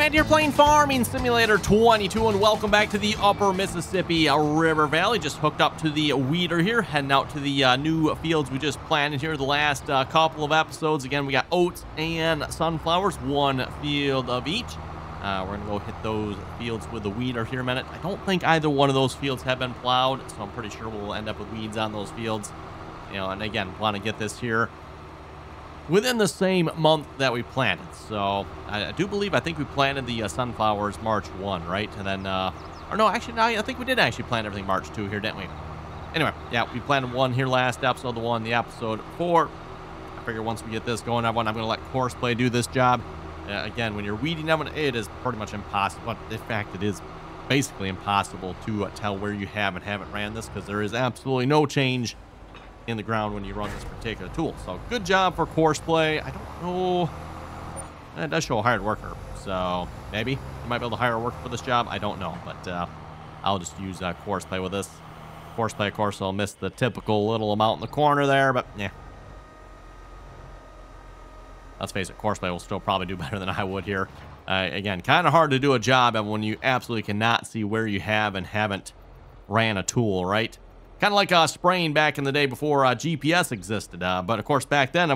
And you're playing Farming Simulator 22, and welcome back to the Upper Mississippi River Valley. Just hooked up to the weeder here, heading out to the new fields we just planted here the last couple of episodes. Again, we got oats and sunflowers, one field of each. We're going to go hit those fields with the weeder here in a minute. I don't think either one of those fields have been plowed, so I'm pretty sure we'll end up with weeds on those fields. You know, and again, want to get this here within the same month that we planted. So I think we planted the sunflowers March 1, right? And then, or no, actually, no, I think we did actually plant everything March 2 here, didn't we? Anyway, yeah, we planted one here last episode, the one, the episode 4. I figure once we get this going, I'm going to let Courseplay do this job. Again, when you're weeding them, it is pretty much impossible. Well, in fact, it is basically impossible to tell where you have and haven't ran this, because there is absolutely no change in the ground when you run this particular tool. So good job for Courseplay. I don't know. It does show a hired worker, so maybe you might be able to hire a worker for this job. I don't know, but I'll just use Courseplay with this. Courseplay, of course, will miss the typical little amount in the corner there, but yeah. Let's face it, Courseplay will still probably do better than I would here. Again, kind of hard to do a job when you absolutely cannot see where you have and haven't ran a tool, right? Kind of like spraying back in the day before GPS existed. But of course, back then,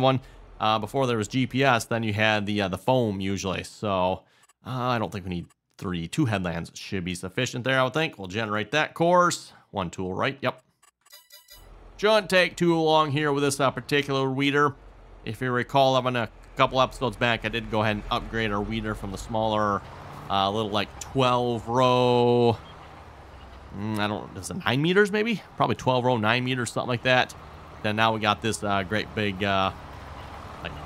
before there was GPS, then you had the foam usually. So I don't think we need 2 headlands should be sufficient there, I would think. We'll generate that course. 1 tool, right? Yep. Shouldn't take too long here with this particular weeder. If you recall, a couple episodes back, I did go ahead and upgrade our weeder from the smaller little like 12 row. I don't know, is it 9 meters maybe? Probably 12 row, 9 meters, something like that. Then now we got this great big, like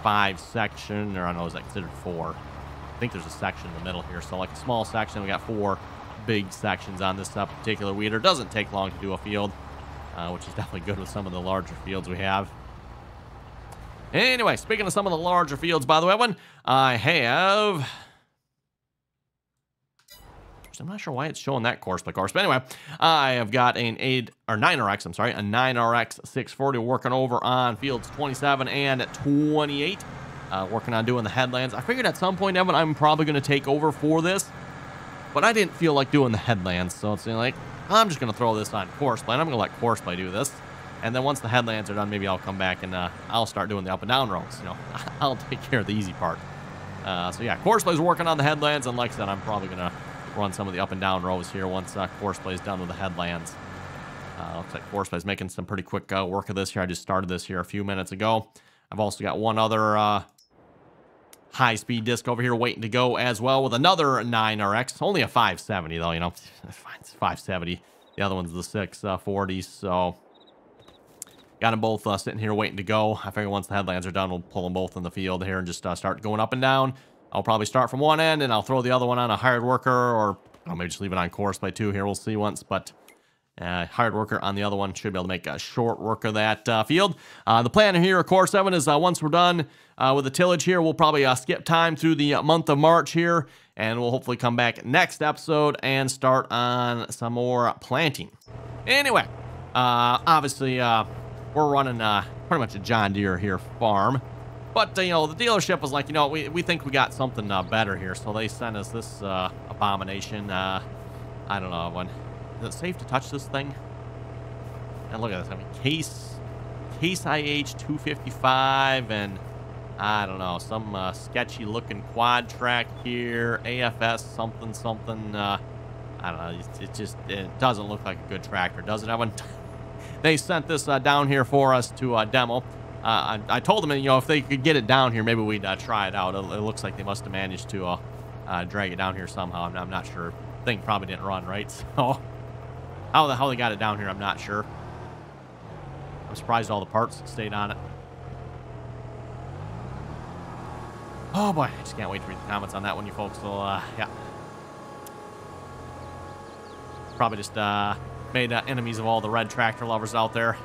5 section, or I don't know, is that considered 4? I think there's a section in the middle here. So like a small section, we got 4 big sections on this particular weeder. Doesn't take long to do a field, which is definitely good with some of the larger fields we have. Anyway, speaking of some of the larger fields, by the way, I have... I'm not sure why it's showing that course by course, but anyway, I have got an 9RX, a 9RX 640 working over on fields 27 and 28, working on doing the headlands. I figured at some point, Evan, I'm probably going to take over for this, but I didn't feel like doing the headlands, so it's like, I'm just going to throw this on Courseplay, and I'm going to let Courseplay do this, and then once the headlands are done, maybe I'll come back and I'll start doing the up and down rows. You know, I'll take care of the easy part. So yeah, Courseplay's working on the headlands, and like I said, I'm probably going to run some of the up and down rows here once Courseplay's done with the headlands. Looks like Courseplay's making some pretty quick work of this here. I just started this here a few minutes ago. I've also got one other high-speed disc over here waiting to go as well with another 9RX. Only a 570 though, you know. It's 570. The other one's the 640, so got them both sitting here waiting to go. I figure once the headlands are done, we'll pull them both in the field here and just start going up and down. I'll probably start from one end, and I'll throw the other one on a hired worker, or I'll maybe just leave it on Courseplay too here. We'll see once, but hired worker on the other one should be able to make a short work of that field. The plan here, of course, Evan, is once we're done with the tillage here, we'll probably skip time through the month of March here, and we'll hopefully come back next episode and start on some more planting. Anyway, obviously, we're running pretty much a John Deere here farm. But, you know, the dealership was like, you know, we think we got something better here. So they sent us this abomination. I don't know. Is it safe to touch this thing? And look at this. I mean, Case IH 255 and, I don't know, some sketchy looking quad track here. AFS something. I don't know. It doesn't look like a good tractor, does it, Evan? They sent this down here for us to demo. I told them, you know, if they could get it down here, maybe we'd try it out. It looks like they must have managed to drag it down here somehow. I'm not sure. Thing probably didn't run, right? So how they got it down here, I'm not sure. I'm surprised all the parts stayed on it. Oh boy, I just can't wait to read the comments on that one, you folks. So yeah, probably just made enemies of all the red tractor lovers out there.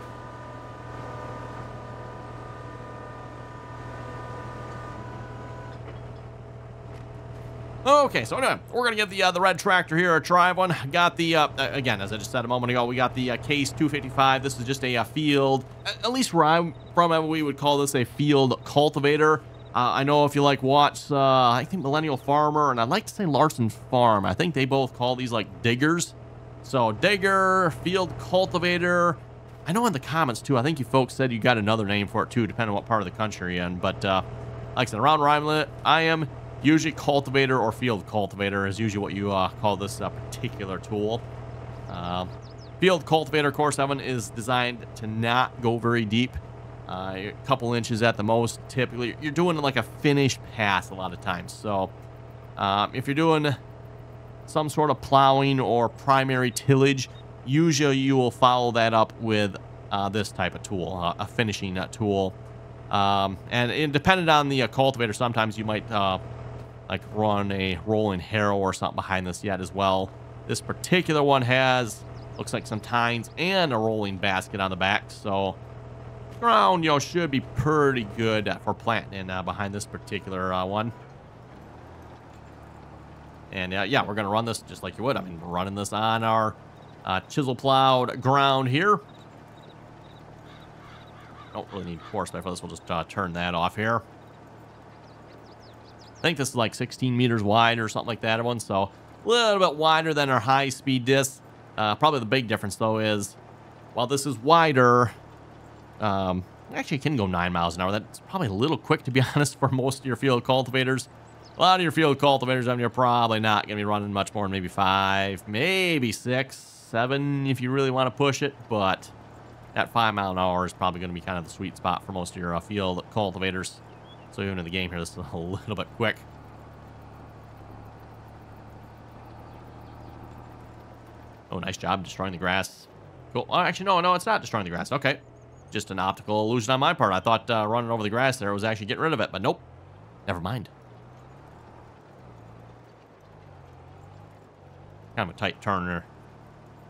Okay, so anyway, we're going to give the red tractor here a try one. Got the, again, as I just said a moment ago, we got the Case 255. This is just a field, at least where I'm from, we would call this a field cultivator. I know if you like watch, I think Millennial Farmer, and I'd like to say Larson Farm. I think they both call these like diggers. So digger, field cultivator. I know in the comments too, I think you folks said you got another name for it too, depending on what part of the country you're in. But like I said, around where I am usually cultivator or field cultivator is usually what you call this particular tool. Field cultivator, Core 7 is designed to not go very deep. A couple inches at the most. Typically, you're doing like a finished pass a lot of times. So if you're doing some sort of plowing or primary tillage, usually you will follow that up with this type of tool, a finishing tool. And depending on the cultivator, sometimes you might like run a rolling harrow or something behind this yet as well. This particular one has, looks like some tines and a rolling basket on the back. So ground, should be pretty good for planting behind this particular one. And yeah, we're going to run this just like you would. I mean, we're running this on our chisel plowed ground here. Don't really need horsepower for this. We'll just turn that off here. I think this is like 16 meters wide or something like that, everyone. So a little bit wider than our high-speed disc. Probably the big difference, though, is while this is wider, actually it can go 9 miles an hour. That's probably a little quick, to be honest, for most of your field cultivators. A lot of your field cultivators, I mean, you're probably not going to be running much more than maybe 5, maybe 6, 7 if you really want to push it. But that 5 mile an hour is probably going to be kind of the sweet spot for most of your field cultivators. So even in the game here, this is a little bit quick. Oh, nice job destroying the grass. Cool. Oh, actually, no, it's not destroying the grass. Okay. Just an optical illusion on my part. I thought running over the grass there was actually getting rid of it, but nope. Never mind. Kind of a tight turn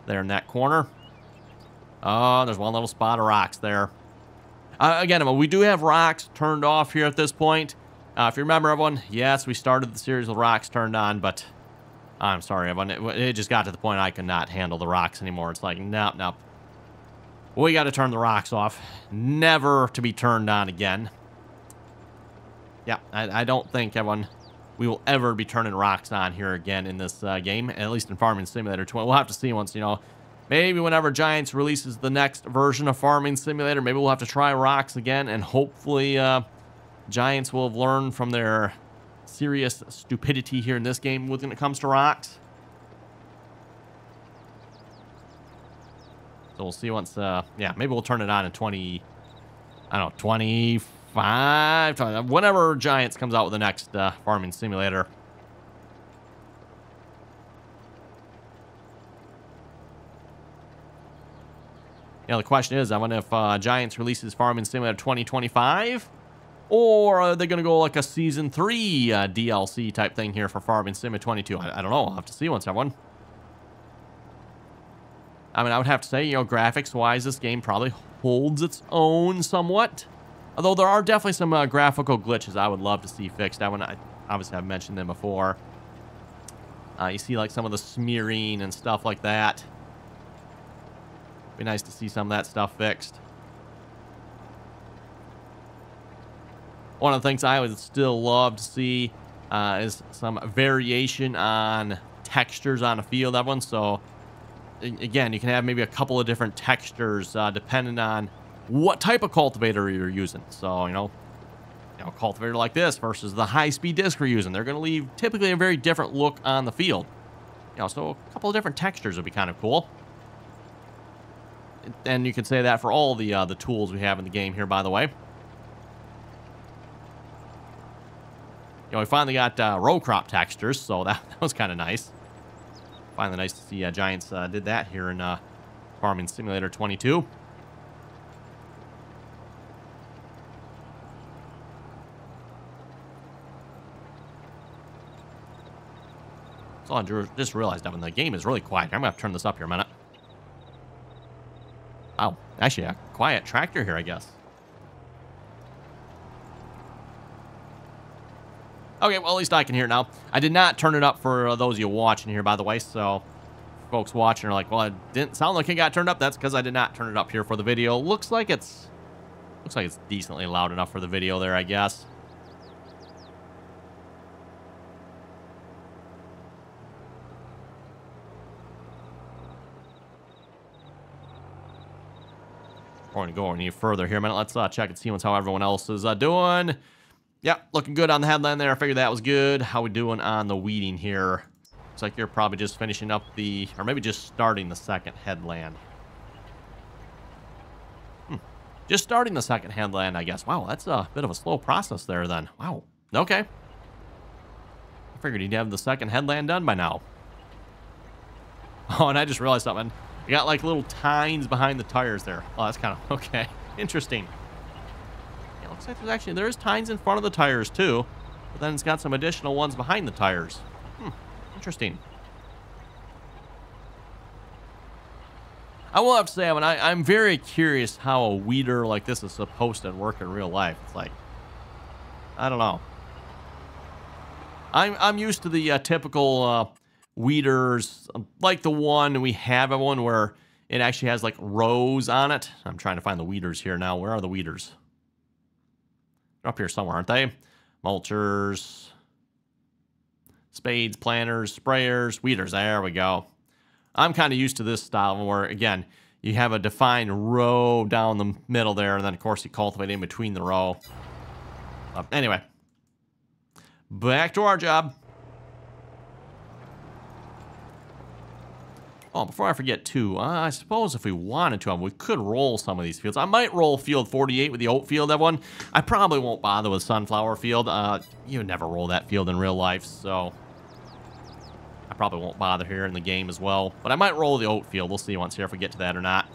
there in that corner. Oh, there's one little spot of rocks there. Again, we do have rocks turned off here at this point. If you remember, everyone, yes, we started the series with rocks turned on, but I'm sorry, everyone. It just got to the point I could not handle the rocks anymore. It's like, nope. We got to turn the rocks off. Never to be turned on again. Yeah, I don't think, everyone, we will ever be turning rocks on here again in this game, at least in Farming Simulator 20. We'll have to see once, maybe whenever Giants releases the next version of Farming Simulator, maybe we'll have to try rocks again, and hopefully Giants will have learned from their serious stupidity here in this game when it comes to rocks. So we'll see once, yeah, maybe we'll turn it on in 25, whenever Giants comes out with the next Farming Simulator. The question is, I wonder if Giants releases Farming Simulator 2025, or are they going to go like a Season 3 DLC type thing here for Farming Simulator 22? I don't know. I'll have to see once, everyone. I mean, I would have to say, graphics-wise, this game probably holds its own somewhat. Although there are definitely some graphical glitches I would love to see fixed. I obviously have mentioned them before. You see like some of the smearing and stuff like that. Be nice to see some of that stuff fixed. One of the things I would still love to see is some variation on textures on a field, everyone. So again, you can have maybe a couple of different textures depending on what type of cultivator you're using. So, a cultivator like this versus the high-speed disc we're using, they're going to leave typically a very different look on the field. So a couple of different textures would be kind of cool. And you can say that for all the tools we have in the game here, by the way. We finally got row crop textures, so that was kind of nice. Finally nice to see Giants did that here in Farming Simulator 22. So I just realized that when the game is really quiet. I'm going to have to turn this up here a minute. Wow, actually a quiet tractor here, I guess. Okay, well, at least I can hear it now. I did not turn it up for those of you watching here, by the way. So, folks watching are like, well, it didn't sound like it got turned up. That's because I did not turn it up here for the video. Looks like it's decently loud enough for the video there, I guess. We're going to go any further here a minute. Let's check and see how everyone else is doing. Yeah, looking good on the headland there. I figured that was good. How we doing on the weeding here? Looks like you're probably just finishing up the, or maybe just starting the second headland. Just starting the second headland, I guess. Wow, that's a bit of a slow process there then. Wow. Okay. I figured he'd have the second headland done by now. Oh, and I just realized something. You got like little tines behind the tires there. Oh, that's kind of, okay. Interesting. Yeah, looks like there's tines in front of the tires too. But then it's got some additional ones behind the tires. Interesting. I will have to say, I'm very curious how a weeder like this is supposed to work in real life. It's like, I don't know. I'm used to the typical weeders, like the one we have, everyone, where it actually has like rows on it. I'm trying to find the weeders here now. Where are the weeders? They're up here somewhere, aren't they? Mulchers, spades, planters, sprayers, weeders. There we go. I'm kind of used to this style where, again, you have a defined row down the middle there, and then, of course, you cultivate in between the row. Anyway, back to our job. Oh, before I forget, too, I suppose if we wanted to, we could roll some of these fields. I might roll field 48 with the oat field, everyone. I probably won't bother with sunflower field. You never roll that field in real life, so I probably won't bother here in the game as well. But I might roll the oat field. We'll see once here if we get to that or not.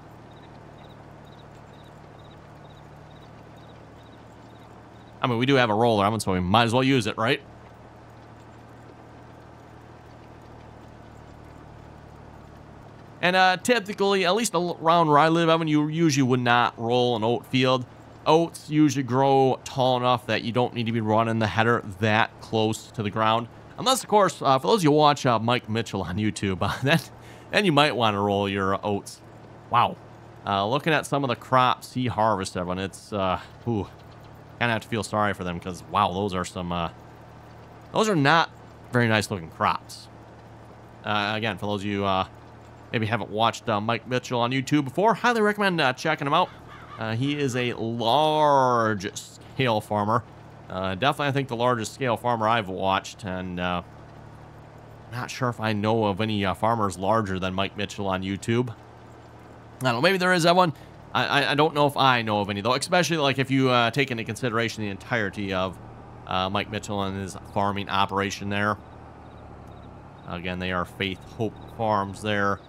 I mean, we do have a roller, so we might as well use it, right? And typically, at least around where I live, Evan, you usually would not roll an oat field. Oats usually grow tall enough that you don't need to be running the header that close to the ground. Unless, of course, for those of you who watch Mike Mitchell on YouTube, then you might want to roll your oats. Wow. Looking at some of the crops he harvests, everyone, it's, kind of have to feel sorry for them because, wow, those are some, those are not very nice looking crops. Again, for those of you, maybe haven't watched Mike Mitchell on YouTube before, highly recommend checking him out. He is a large-scale farmer. Definitely, I think, the largest scale farmer I've watched, and not sure if I know of any farmers larger than Mike Mitchell on YouTube. I don't know, maybe there is that one. I don't know if I know of any, though, especially like if you take into consideration the entirety of Mike Mitchell and his farming operation there. Again, they are Faith Hope Farms there.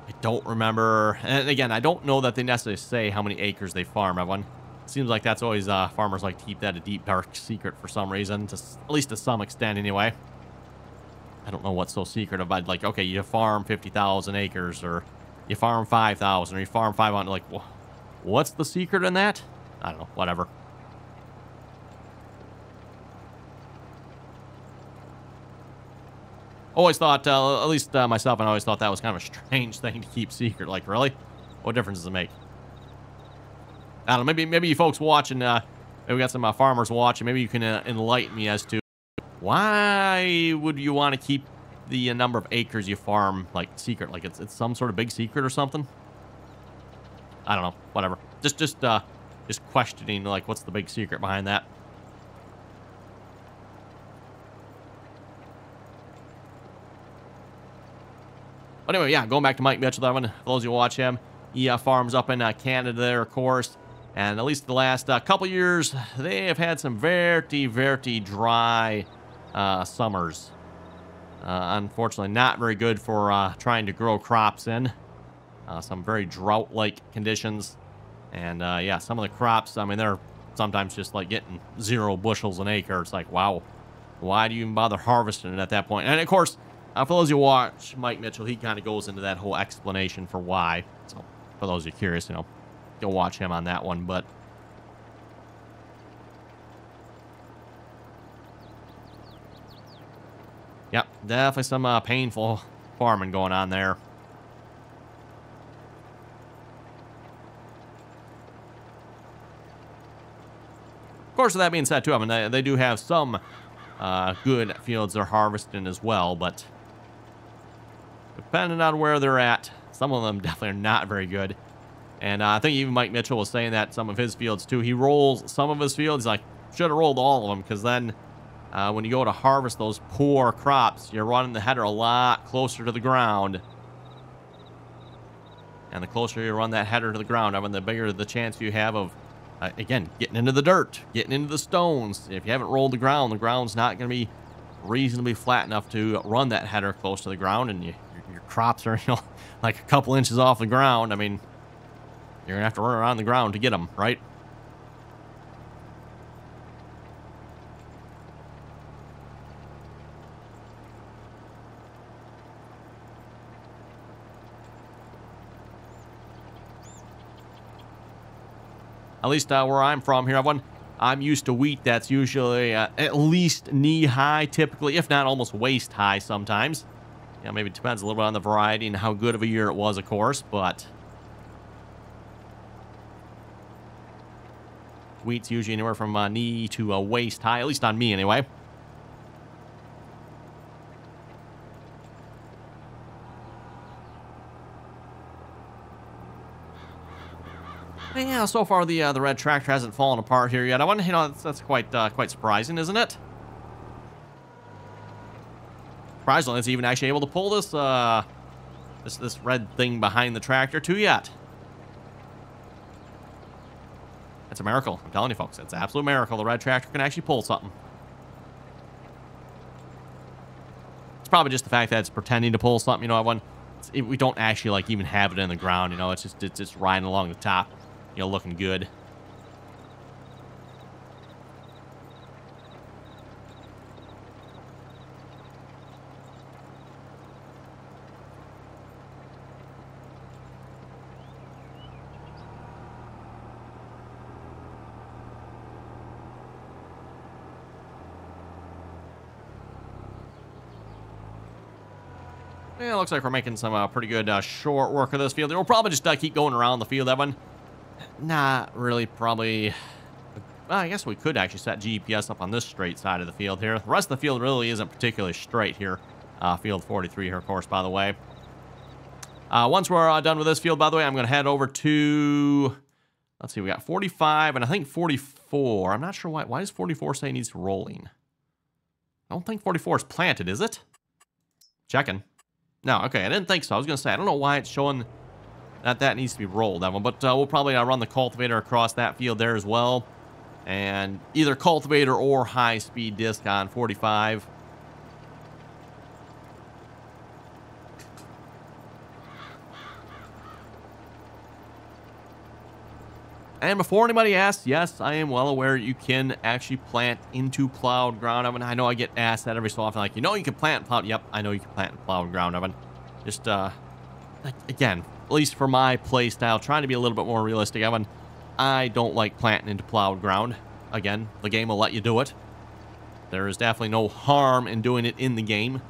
I don't remember, and again, I don't know that they necessarily say how many acres they farm, everyone. Seems like that's always, farmers like to keep that a deep, dark secret for some reason, at least to some extent anyway. I don't know what's so secret about, like, okay, you farm 50,000 acres, or you farm 5,000, or you farm 500, like, what's the secret in that? I don't know, whatever. Always thought, at least myself, I always thought that was kind of a strange thing to keep secret. Like, really? What difference does it make? I don't know, maybe you folks watching, maybe we got some farmers watching, maybe you can enlighten me as to why would you want to keep the number of acres you farm, like, secret? Like, it's some sort of big secret or something? I don't know, whatever. Just questioning, like, what's the big secret behind that? But anyway, yeah, going back to Mike Mitchell, that one, for those of you who watch him, he farms up in Canada there, of course. And at least the last couple years, they have had some very, very dry summers. Unfortunately, not very good for trying to grow crops in. Some very drought-like conditions. And yeah, some of the crops, I mean, they're sometimes just like getting 0 bushels an acre. It's like, wow, why do you even bother harvesting it at that point? And of course, for those of you who watch Mike Mitchell, he kind of goes into that whole explanation for why. So, for those of you curious, you know, go watch him on that one. But yep, definitely some painful farming going on there. Of course, with that being said, too, I mean, they do have some good fields they're harvesting as well, but depending on where they're at, some of them definitely are not very good. And I think even Mike Mitchell was saying that some of his fields too. He rolls some of his fields. He's like, should have rolled all of them, because then when you go to harvest those poor crops, you're running the header a lot closer to the ground. And the closer you run that header to the ground, I mean, the bigger the chance you have of, again, getting into the dirt, getting into the stones. If you haven't rolled the ground's not going to be reasonably flat enough to run that header close to the ground, and your crops are, you know, like a couple inches off the ground. I mean, you're going to have to run around the ground to get them, right? At least where I'm from here, I'm used to wheat that's usually at least knee-high, typically, if not almost waist-high sometimes. Yeah, maybe it depends a little bit on the variety and how good of a year it was, of course, but wheat's usually anywhere from knee to waist-high, at least on me anyway. Yeah, so far the red tractor hasn't fallen apart here yet. I wonder, you know, that's quite surprising, isn't it? Surprisingly, it's even actually able to pull this this red thing behind the tractor too yet. That's a miracle. I'm telling you, folks, it's an absolute miracle. The red tractor can actually pull something. It's probably just the fact that it's pretending to pull something. You know, we don't actually like even have it in the ground. You know, it's just riding along the top. You know, looking good. Yeah, looks like we're making some pretty good short work of this field. We'll probably just keep going around the field, Evan. Not really, probably. Well, I guess we could actually set GPS up on this straight side of the field here. The rest of the field really isn't particularly straight here. Field 43 here, of course, by the way. Once we're done with this field, by the way, I'm going to head over to, let's see, we got 45 and I think 44. I'm not sure why. Why does 44 say it needs rolling? I don't think 44 is planted, is it? Checking. No, okay, I didn't think so. I was going to say, I don't know why it's showing that needs to be rolled, that one. But we'll probably run the cultivator across that field there as well. And either cultivator or high-speed disc on 45. And before anybody asks, yes, I am well aware you can actually plant into plowed ground. I mean, I know I get asked that every so often, like, you know you can plant plowed. Yep, I know you can plant in plowed ground, Evan. Just, again, at least for my play style, trying to be a little bit more realistic, Evan, I don't like planting into plowed ground. Again, the game will let you do it. There is definitely no harm in doing it in the game,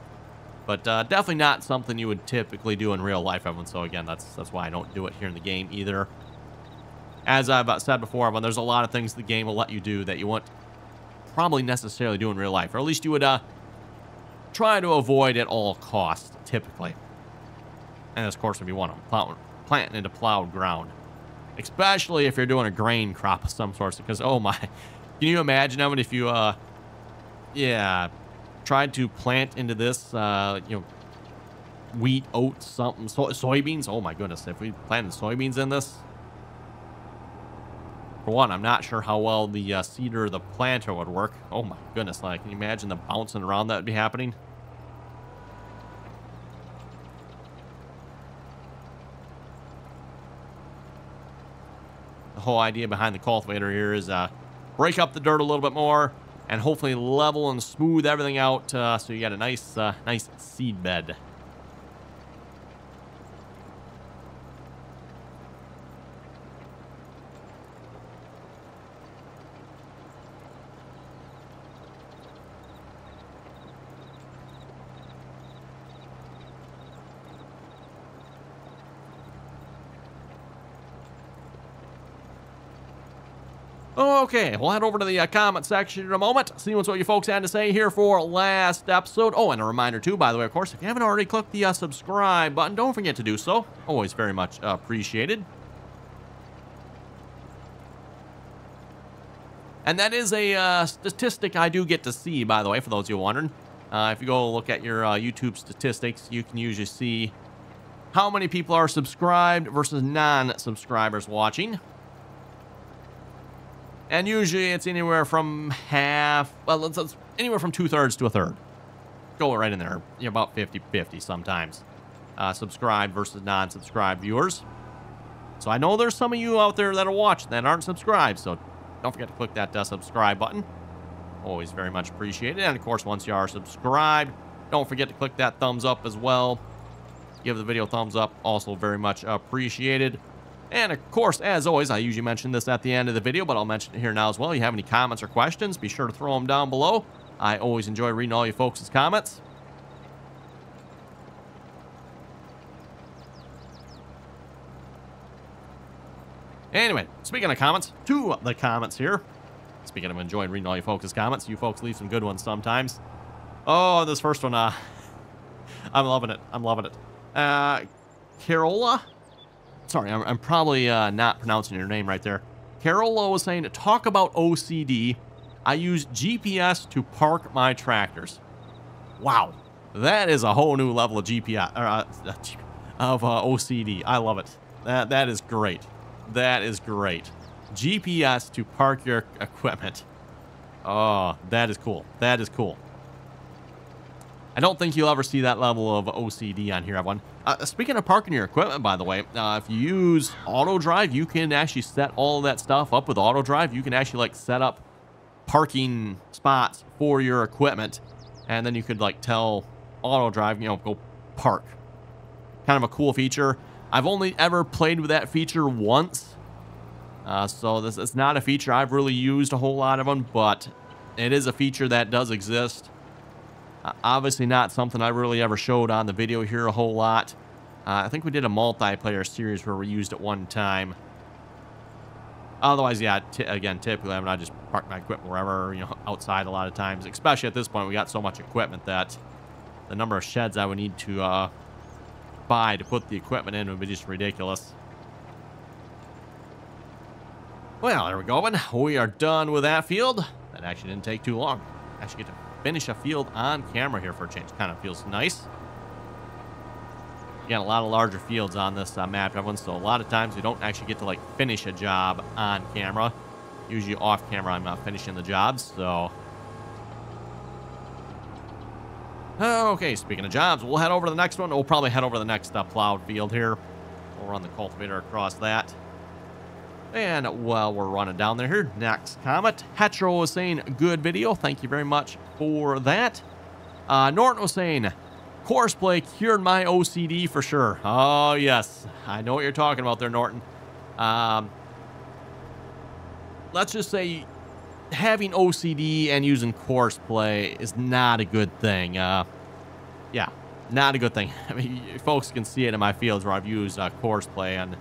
but definitely not something you would typically do in real life, Evan. So again, that's why I don't do it here in the game either. As I've said before, Evan, there's a lot of things the game will let you do that you won't probably necessarily do in real life, or at least you would try to avoid at all costs, typically. And of course, if you want to plant into plowed ground, especially if you're doing a grain crop of some sort, because oh my, can you imagine, Evan, if you tried to plant into this you know, wheat, oats, something, soybeans? Oh my goodness, if we planted soybeans in this, for one, I'm not sure how well the seeder or the planter would work. Oh my goodness, like, can you imagine the bouncing around that would be happening? The whole idea behind the cultivator here is break up the dirt a little bit more and hopefully level and smooth everything out so you got a nice nice seed bed. Okay, we'll head over to the comment section in a moment, see what you folks had to say here for last episode. Oh, and a reminder too, by the way, of course, if you haven't already clicked the subscribe button, don't forget to do so. Always very much appreciated. And that is a statistic I do get to see, by the way, for those of you wondering. If you go look at your YouTube statistics, you can usually see how many people are subscribed versus non-subscribers watching. And usually it's anywhere from half, well, it's anywhere from 2/3 to 1/3. Go right in there. You're about 50-50 sometimes. Subscribed versus non-subscribed viewers. So I know there's some of you out there that are watching that aren't subscribed, so don't forget to click that subscribe button. Always very much appreciated. And of course, once you are subscribed, don't forget to click that thumbs up as well. Give the video a thumbs up, also very much appreciated. And of course, as always, I usually mention this at the end of the video, but I'll mention it here now as well. If you have any comments or questions, be sure to throw them down below. I always enjoy reading all you folks' comments. Anyway, speaking of comments, to the comments here. Speaking of enjoying reading all you folks' comments, you folks leave some good ones sometimes. Oh, this first one, I'm loving it. I'm loving it. Carola? Sorry, I'm probably not pronouncing your name right there. Carola was saying, talk about OCD. I use GPS to park my tractors. Wow. That is a whole new level of GPS, of OCD. I love it. That is great. That is great. GPS to park your equipment. Oh, that is cool. That is cool. I don't think you'll ever see that level of OCD on here, everyone. Speaking of parking your equipment, by the way, if you use auto drive, you can actually set all of that stuff up with auto drive. You can actually like set up parking spots for your equipment, and then you could like tell auto drive, you know, go park. Kind of a cool feature. I've only ever played with that feature once, so this is not a feature I've really used a whole lot of them, but it is a feature that does exist. Obviously not something I really ever showed on the video here a whole lot. I think we did a multiplayer series where we used it one time. Otherwise, yeah, again, typically I just park my equipment wherever, you know, outside a lot of times. Especially at this point, we got so much equipment that the number of sheds I would need to buy to put the equipment in would be just ridiculous. Well, there we go. We are done with that field. That actually didn't take too long. Actually get to finish a field on camera here for a change. Kind of feels nice. You got a lot of larger fields on this map, everyone, so a lot of times we don't actually get to like finish a job on camera. Usually off camera I'm not finishing the jobs, so. Okay, speaking of jobs, we'll head over to the next one. We'll probably head over to the next plowed field here. We'll run the cultivator across that. And while we're running down there here, next comment. Hetero was saying, good video. Thank you very much for that. Norton was saying, courseplay cured my OCD for sure. Oh, yes. I know what you're talking about there, Norton. Let's just say having OCD and using courseplay is not a good thing. Yeah, not a good thing. I mean, folks can see it in my fields where I've used courseplay, and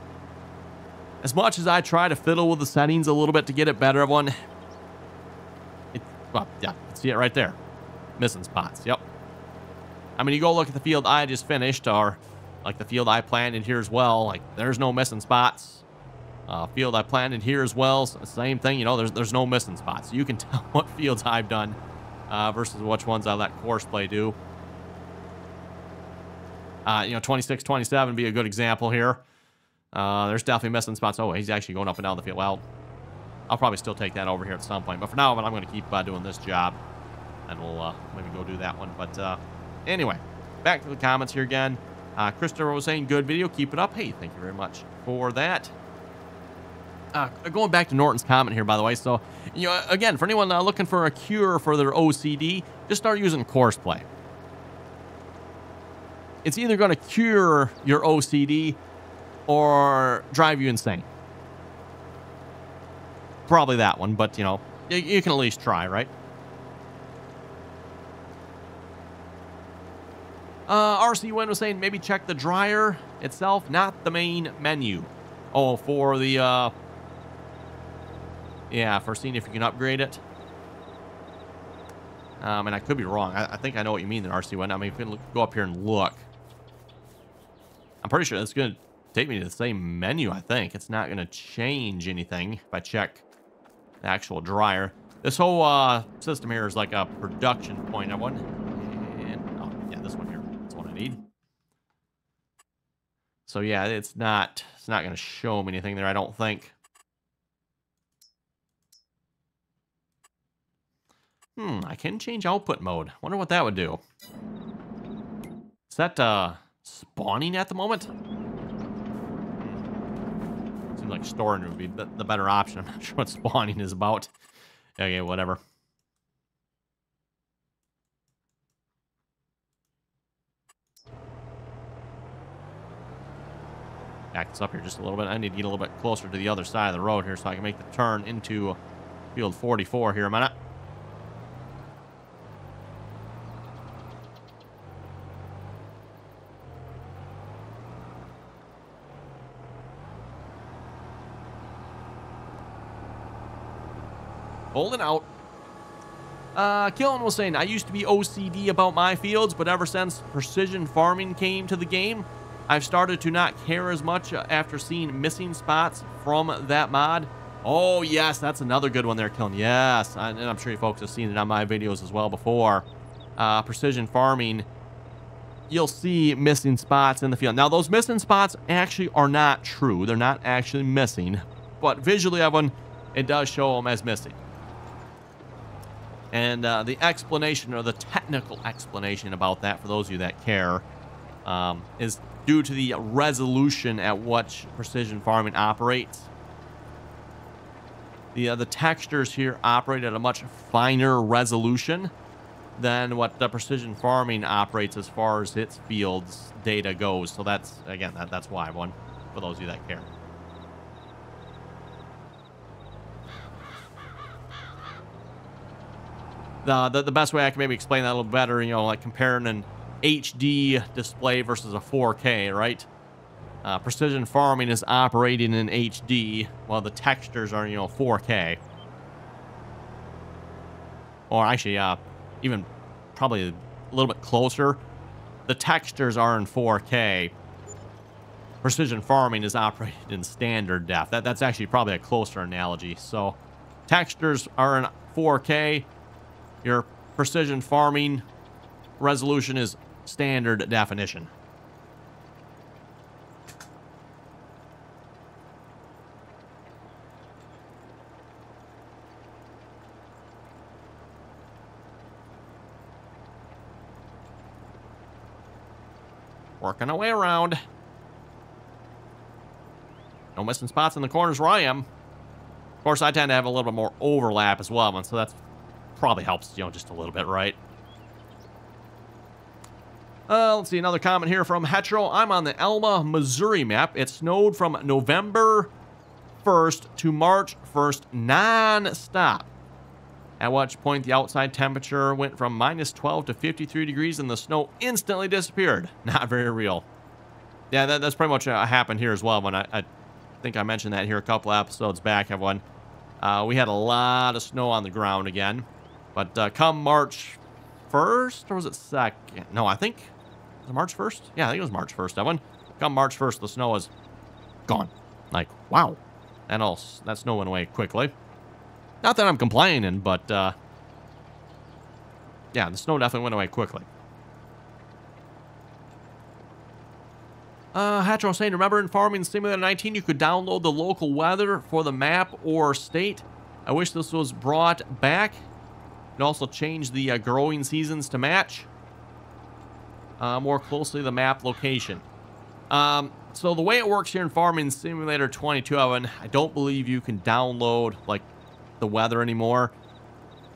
as much as I try to fiddle with the settings a little bit to get it better, everyone, well, yeah, see it right there. Missing spots, yep. I mean, you go look at the field I just finished, or like the field I planted here as well, like there's no missing spots. Field I planted here as well, same thing, you know, there's no missing spots. You can tell what fields I've done versus which ones I let courseplay do. You know, 26, 27 be a good example here. There's definitely missing spots. Oh, he's actually going up and down the field. Well, I'll probably still take that over here at some point. But for now, I'm going to keep doing this job. And we'll maybe go do that one. But anyway, back to the comments here again. Christopher was saying, good video. Keep it up. Hey, thank you very much for that. Going back to Norton's comment here, by the way. So, you know, again, for anyone looking for a cure for their OCD, just start using courseplay. It's either going to cure your OCD or drive you insane. Probably that one, but, you know, you can at least try, right? RC Win was saying maybe check the dryer itself, not the main menu. Oh, for the, yeah, for seeing if you can upgrade it. And I could be wrong. I think I know what you mean there, RC Win. I mean, if you go up here and look, I'm pretty sure it's going to take me to the same menu, I think. It's not going to change anything if I check the actual dryer. This whole system here is like a production point. And oh yeah, this one here. That's what I need. So yeah, it's not going to show me anything there, I don't think. I can change output mode. Wonder what that would do. Is that spawning at the moment? Seems like storing would be the better option. I'm not sure what spawning is about. Okay, whatever. Back this up here just a little bit. I need to get a little bit closer to the other side of the road here so I can make the turn into field 44 here a minute. Holding out. Killen was saying, I used to be OCD about my fields, but ever since precision farming came to the game, I've started to not care as much after seeing missing spots from that mod. Oh, yes, that's another good one there, Killen. Yes, and I'm sure you folks have seen it on my videos as well before. Precision farming, you'll see missing spots in the field. Now, those missing spots actually are not true. They're not actually missing, but visually, everyone, it does show them as missing. And the explanation, or the technical explanation about that, for those of you that care, is due to the resolution at which precision farming operates. The textures here operate at a much finer resolution than what the precision farming operates as far as its field's data goes. So that's, again, that's why one, for those of you that care. The best way I can maybe explain that a little better, you know, like comparing an HD display versus a 4K, right? Precision farming is operating in HD, while the textures are, you know, 4K. Or actually, even probably a little bit closer. The textures are in 4K. Precision farming is operating in standard def. That's actually probably a closer analogy. So, textures are in 4K. Your precision farming resolution is standard definition. Working our way around. No missing spots in the corners where I am. Of course, I tend to have a little bit more overlap as well, and so that's probably helps, you know, just a little bit, right? Let's see, another comment here from Hetero. I'm on the Elma, Missouri map. It snowed from November 1st to March 1st non-stop. At which point the outside temperature went from -12 to 53 degrees and the snow instantly disappeared. Not very real. Yeah, that's pretty much what happened here as well. When I think I mentioned that here a couple episodes back, everyone. We had a lot of snow on the ground again. But come March 1st, or was it 2nd? No, I think, was it March 1st? Yeah, I think it was March 1st, Evan. Come March 1st, the snow is gone. Like, wow. That snow went away quickly. Not that I'm complaining, but, yeah, the snow definitely went away quickly. Hatcho saying, remember in Farming Simulator 19, you could download the local weather for the map or state. I wish this was brought back. And also change the growing seasons to match more closely the map location. So the way it works here in Farming Simulator 22, Evan, I don't believe you can download like the weather anymore.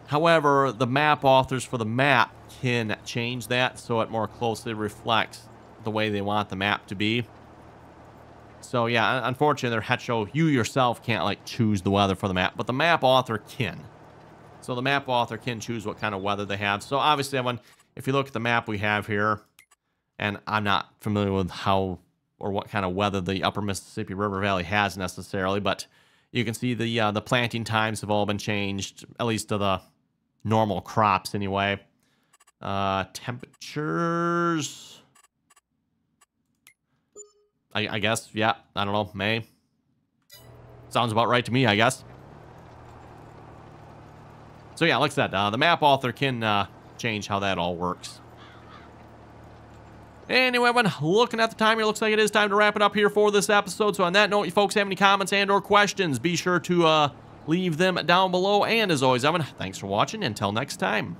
However, the map authors for the map can change that so it more closely reflects the way they want the map to be. So yeah, unfortunately, you yourself can't like choose the weather for the map, but the map author can. So the map author can choose what kind of weather they have. So obviously, everyone, if you look at the map we have here, and I'm not familiar with how or what kind of weather the upper Mississippi River Valley has necessarily, but you can see the planting times have all been changed, at least to the normal crops anyway. Temperatures, I guess, yeah, I don't know, May. Sounds about right to me, I guess. So yeah, like I said, the map author can change how that all works. Anyway, when looking at the time here, looks like it is time to wrap it up here for this episode. So on that note, you folks have any comments and or questions, be sure to leave them down below. And as always, Evan, thanks for watching. Until next time.